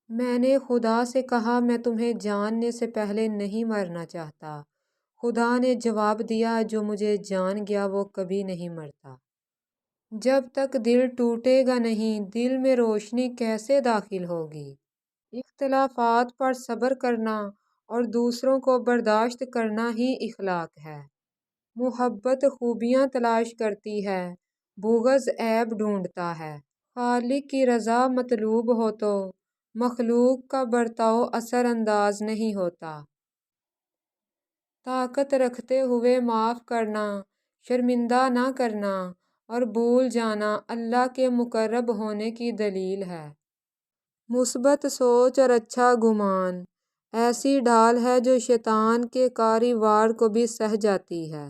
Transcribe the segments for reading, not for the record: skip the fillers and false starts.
میں نے خدا سے کہا میں تمہیں جاننے سے پہلے نہیں مرنا چاہتا۔ خدا نے جواب دیا جو مجھے جان گیا وہ کبھی نہیں مرتا۔ جب تک دل ٹوٹے گا نہیں دل میں روشنی کیسے داخل ہوگی؟ اختلافات پر صبر کرنا اور دوسروں کو برداشت کرنا ہی اخلاق ہے۔ محبت خوبیاں تلاش کرتی ہے، بغض عیب ڈھونڈتا ہے۔ خالق کی رضا مطلوب ہو تو مخلوق کا برتاؤ اثر انداز نہیں ہوتا۔ طاقت رکھتے ہوئے معاف کرنا، شرمندہ نہ کرنا اور بھول جانا اللہ کے مقرب ہونے کی دلیل ہے۔ مثبت سوچ اور اچھا گمان ایسی ڈھال ہے جو شیطان کے کاری وار کو بھی سہ جاتی ہے۔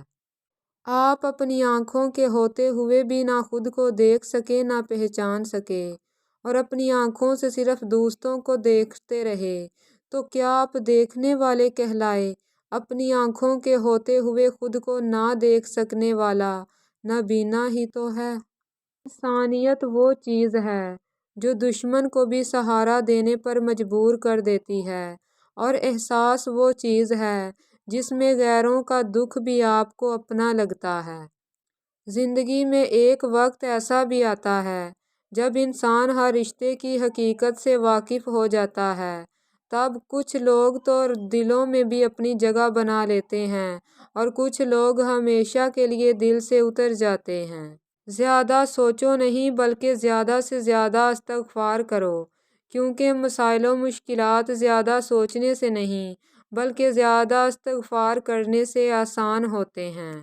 آپ اپنی آنکھوں کے ہوتے ہوئے بھی نہ خود کو دیکھ سکے نہ پہچان سکے اور اپنی آنکھوں سے صرف دوسروں کو دیکھتے رہے تو کیا آپ دیکھنے والے کہلائے؟ اپنی آنکھوں کے ہوتے ہوئے خود کو نہ دیکھ سکنے والا نابینا ہی تو ہے۔ انسانیت وہ چیز ہے جو دشمن کو بھی سہارا دینے پر مجبور کر دیتی ہے اور احساس وہ چیز ہے جس میں غیروں کا دکھ بھی آپ کو اپنا لگتا ہے۔ زندگی میں ایک وقت ایسا بھی آتا ہے جب انسان ہر رشتے کی حقیقت سے واقف ہو جاتا ہے، تب کچھ لوگ تو دلوں میں بھی اپنی جگہ بنا لیتے ہیں اور کچھ لوگ ہمیشہ کے لیے دل سے اتر جاتے ہیں۔ زیادہ سوچو نہیں بلکہ زیادہ سے زیادہ استغفار کرو، کیونکہ مسائل و مشکلات زیادہ سوچنے سے نہیں بلکہ زیادہ استغفار کرنے سے آسان ہوتے ہیں۔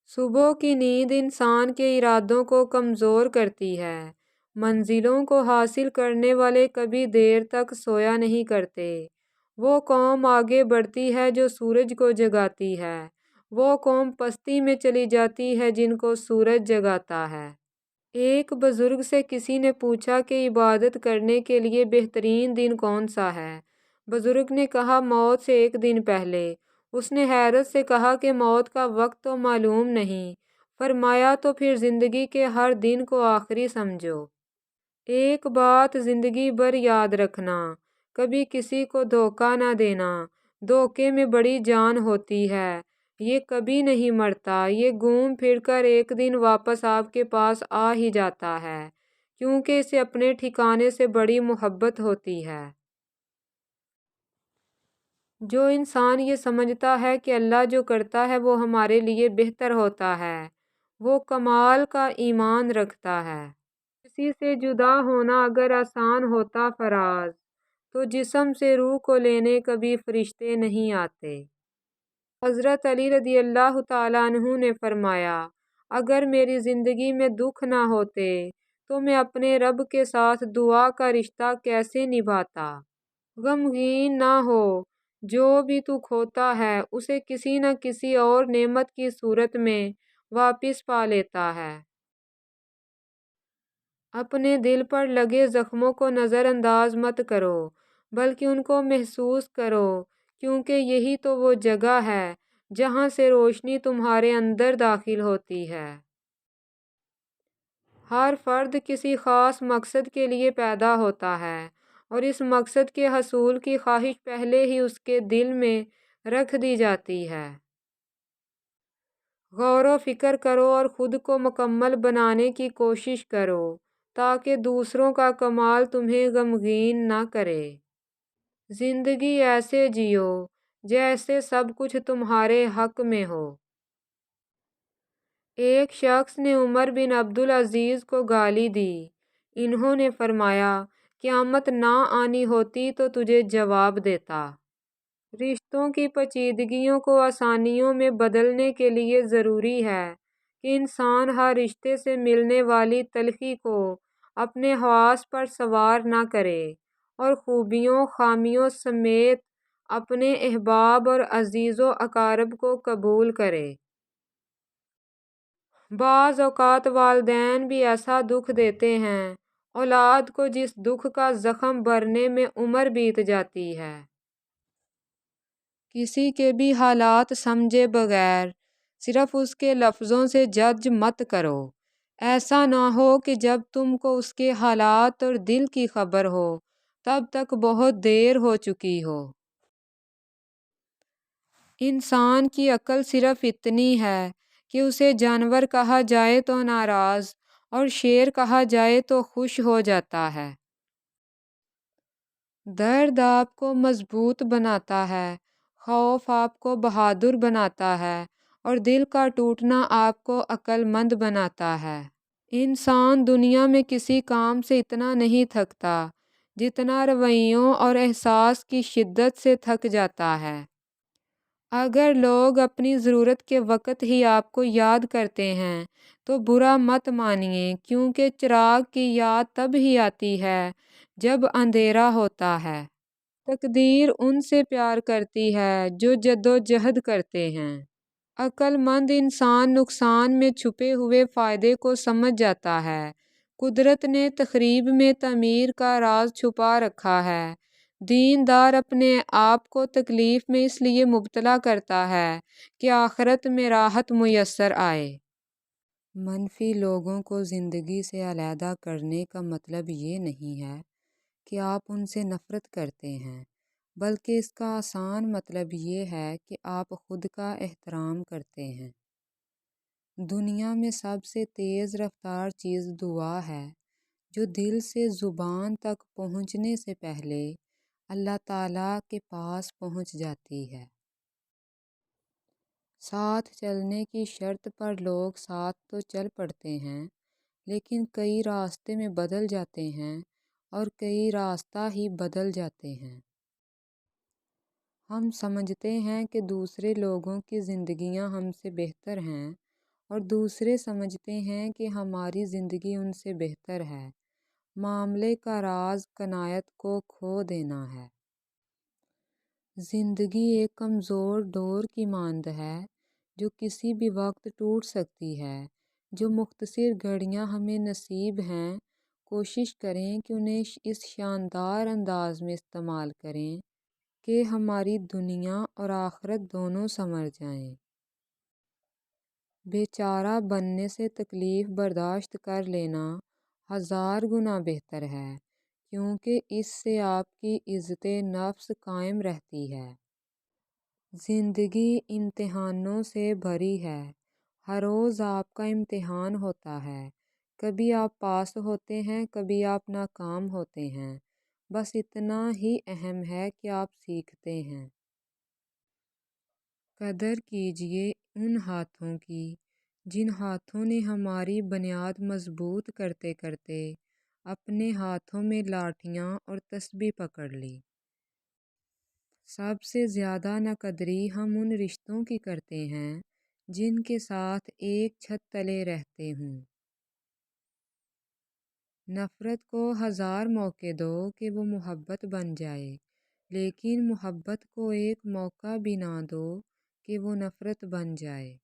صبح کی نیند انسان کے ارادوں کو کمزور کرتی ہے۔ منزلوں کو حاصل کرنے والے کبھی دیر تک سویا نہیں کرتے۔ وہ قوم آگے بڑھتی ہے جو سورج کو جگاتی ہے، وہ قوم پستی میں چلی جاتی ہے جن کو سورج جگاتا ہے۔ ایک بزرگ سے کسی نے پوچھا کہ عبادت کرنے کے لیے بہترین دن کون سا ہے؟ بزرگ نے کہا موت سے ایک دن پہلے۔ اس نے حیرت سے کہا کہ موت کا وقت تو معلوم نہیں۔ فرمایا تو پھر زندگی کے ہر دن کو آخری سمجھو۔ ایک بات زندگی بھر یاد رکھنا، کبھی کسی کو دھوکہ نہ دینا۔ دھوکے میں بڑی جان ہوتی ہے، یہ کبھی نہیں مرتا، یہ گھوم پھر کر ایک دن واپس آپ کے پاس آ ہی جاتا ہے، کیونکہ اسے اپنے ٹھکانے سے بڑی محبت ہوتی ہے۔ جو انسان یہ سمجھتا ہے کہ اللہ جو کرتا ہے وہ ہمارے لیے بہتر ہوتا ہے، وہ کمال کا ایمان رکھتا ہے۔ کسی سے جدا ہونا اگر آسان ہوتا فراز، تو جسم سے روح کو لینے کبھی فرشتے نہیں آتے۔ حضرت علی رضی اللہ تعالیٰ عنہ نے فرمایا، اگر میری زندگی میں دکھ نہ ہوتے تو میں اپنے رب کے ساتھ دعا کا رشتہ کیسے نبھاتا؟ غمگین نہ ہو، جو بھی تو کھوتا ہے اسے کسی نہ کسی اور نعمت کی صورت میں واپس پا لیتا ہے۔ اپنے دل پر لگے زخموں کو نظر انداز مت کرو بلکہ ان کو محسوس کرو، کیونکہ یہی تو وہ جگہ ہے جہاں سے روشنی تمہارے اندر داخل ہوتی ہے۔ ہر فرد کسی خاص مقصد کے لیے پیدا ہوتا ہے اور اس مقصد کے حصول کی خواہش پہلے ہی اس کے دل میں رکھ دی جاتی ہے۔ غور و فکر کرو اور خود کو مکمل بنانے کی کوشش کرو تاکہ دوسروں کا کمال تمہیں غمگین نہ کرے۔ زندگی ایسے جیو جیسے سب کچھ تمہارے حق میں ہو۔ ایک شخص نے عمر بن عبدالعزیز کو گالی دی۔ انہوں نے فرمایا، قیامت نہ آنی ہوتی تو تجھے جواب دیتا۔ رشتوں کی پیچیدگیوں کو آسانیوں میں بدلنے کے لیے ضروری ہے کہ انسان ہر رشتے سے ملنے والی تلخی کو اپنے حواس پر سوار نہ کرے اور خوبیوں خامیوں سمیت اپنے احباب اور عزیز و اقارب کو قبول کرے۔ بعض اوقات والدین بھی ایسا دکھ دیتے ہیں اولاد کو جس دکھ کا زخم بھرنے میں عمر بیت جاتی ہے۔ کسی کے بھی حالات سمجھے بغیر صرف اس کے لفظوں سے جج مت کرو۔ ایسا نہ ہو کہ جب تم کو اس کے حالات اور دل کی خبر ہو تب تک بہت دیر ہو چکی ہو۔ انسان کی عقل صرف اتنی ہے کہ اسے جانور کہا جائے تو ناراض اور شیر کہا جائے تو خوش ہو جاتا ہے۔ درد آپ کو مضبوط بناتا ہے، خوف آپ کو بہادر بناتا ہے اور دل کا ٹوٹنا آپ کو عقل مند بناتا ہے۔ انسان دنیا میں کسی کام سے اتنا نہیں تھکتا جتنا رویوں اور احساس کی شدت سے تھک جاتا ہے۔ اگر لوگ اپنی ضرورت کے وقت ہی آپ کو یاد کرتے ہیں تو برا مت مانیے، کیونکہ چراغ کی یاد تب ہی آتی ہے جب اندھیرا ہوتا ہے۔ تقدیر ان سے پیار کرتی ہے جو جدوجہد کرتے ہیں۔ عقل مند انسان نقصان میں چھپے ہوئے فائدے کو سمجھ جاتا ہے۔ قدرت نے تخریب میں تعمیر کا راز چھپا رکھا ہے۔ دیندار اپنے آپ کو تکلیف میں اس لیے مبتلا کرتا ہے کہ آخرت میں راحت میسر آئے۔ منفی لوگوں کو زندگی سے علیحدہ کرنے کا مطلب یہ نہیں ہے کہ آپ ان سے نفرت کرتے ہیں، بلکہ اس کا آسان مطلب یہ ہے کہ آپ خود کا احترام کرتے ہیں۔ دنیا میں سب سے تیز رفتار چیز دعا ہے، جو دل سے زبان تک پہنچنے سے پہلے اللہ تعالیٰ کے پاس پہنچ جاتی ہے۔ ساتھ چلنے کی شرط پر لوگ ساتھ تو چل پڑتے ہیں، لیکن کئی راستے میں بدل جاتے ہیں اور کئی راستہ ہی بدل جاتے ہیں۔ ہم سمجھتے ہیں کہ دوسرے لوگوں کی زندگیاں ہم سے بہتر ہیں اور دوسرے سمجھتے ہیں کہ ہماری زندگی ان سے بہتر ہے۔ معاملے کا راز قناعت کو کھو دینا ہے۔ زندگی ایک کمزور ڈور کی مانند ہے جو کسی بھی وقت ٹوٹ سکتی ہے۔ جو مختصر گھڑیاں ہمیں نصیب ہیں، کوشش کریں کہ انہیں اس شاندار انداز میں استعمال کریں کہ ہماری دنیا اور آخرت دونوں سنور جائیں۔ بیچارہ بننے سے تکلیف برداشت کر لینا 1000 گنا بہتر ہے، کیونکہ اس سے آپ کی عزت نفس قائم رہتی ہے۔ زندگی امتحانوں سے بھری ہے۔ ہر روز آپ کا امتحان ہوتا ہے۔ کبھی آپ پاس ہوتے ہیں، کبھی آپ ناکام ہوتے ہیں۔ بس اتنا ہی اہم ہے کہ آپ سیکھتے ہیں۔ قدر کیجیے ان ہاتھوں کی جن ہاتھوں نے ہماری بنیاد مضبوط کرتے کرتے اپنے ہاتھوں میں لاٹھیاں اور تسبیح پکڑ لی۔ سب سے زیادہ ناقدری ہم ان رشتوں کی کرتے ہیں جن کے ساتھ ایک چھت تلے رہتے ہوں۔ نفرت کو 1000 موقع دو کہ وہ محبت بن جائے، لیکن محبت کو ایک موقع بھی نہ دو کہ وہ نفرت بن جائے۔